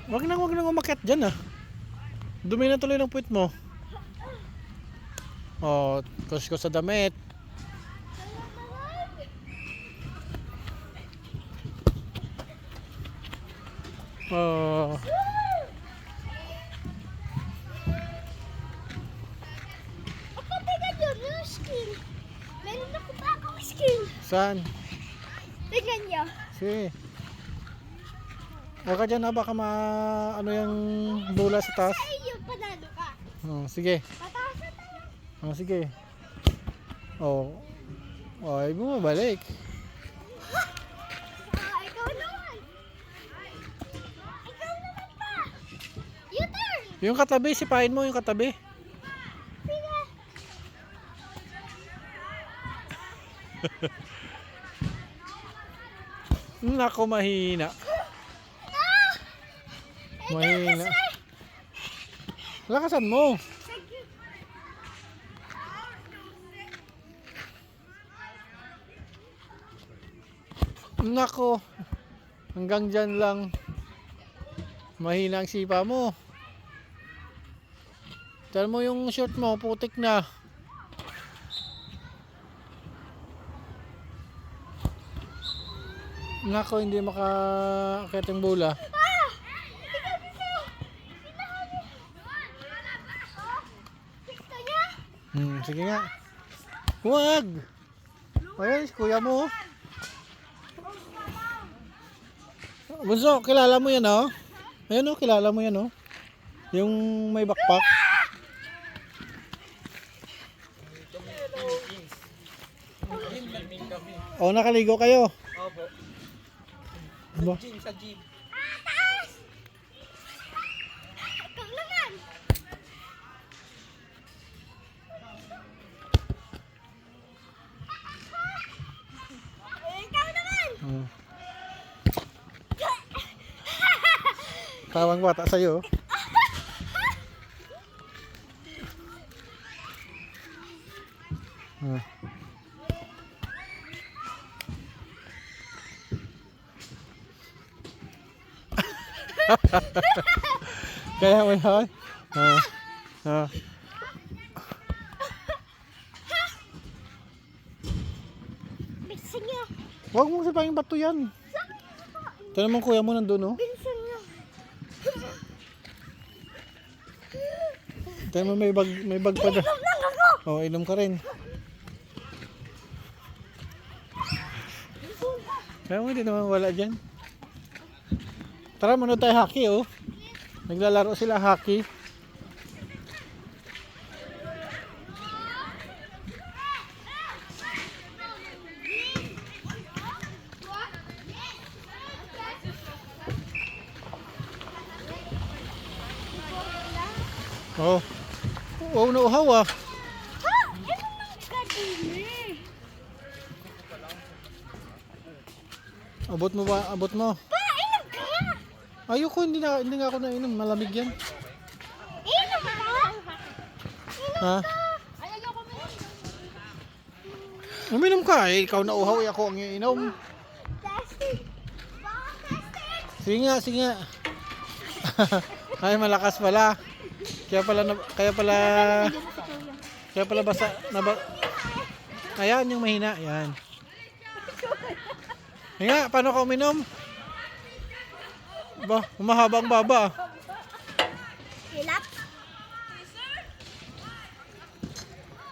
Wag nang umakyat dyan ah. Dumi na tuloy ng puwit mo. Oh, kuskus sa damit. Oh. Meron ako pa akong skin. Saan? Tingnan niyo. Sige. Huwag ka dyan ha, baka ano yung bola sa taas. Ay, yung panalo ka. Oh, sige. Pataas na tayo. Oh, sige. Oh. Oh, ay bumabalik. Ikaw naman. Ikaw naman pa. U-turn. Yung katabi, sipain mo yung katabi. Sige. Nako, mahina. Mahina. Lakasan mo. Nako. Hanggang dyan lang. Mahina ang sipa mo. Tignan mo yung short mo, putik na. Nako, hindi makaakit yung bola. Sige nga. Huwag! Ayun, kuya mo. Bunso, kilala mo yan oh? Ayun oh, kilala mo yan oh? Yung may backpack. Oh, nakaligo kayo? Opo. Ba? Sa gym. Ikaw naman. Ikaw naman. Tawang bata sa'yo. Ah. Kaya mo yun? Ah. Bilisan niyo. Huwag mong sipaing bato yan. Tignan mo kuya mo nandun oh. Bilisan niyo. Tignan mo may bag pa dyan. Inom lang ako. Oh, inom ka rin. Kaya mo hindi naman wala dyan. Tara, manood tayo hockey oh. Naglalaro sila hockey. Oh. Oh, nauhaw ah. Ha? Inom lang ka din eh. Abot mo ba? Abot mo. Pa, inom ka. Ayoko, hindi nga ako nainom. Malamig yan. Inom ka. Ha? Uminom ka eh. Ikaw nauhaw eh. Ako ang iinom. Testing. Baka testing. Sige nga, sige nga. Ay, malakas pala. Kaya pala basa. Ayan yung mahina. Ayan. Nga, paano ka uminom? Ba, humahaba ang baba. Hilap.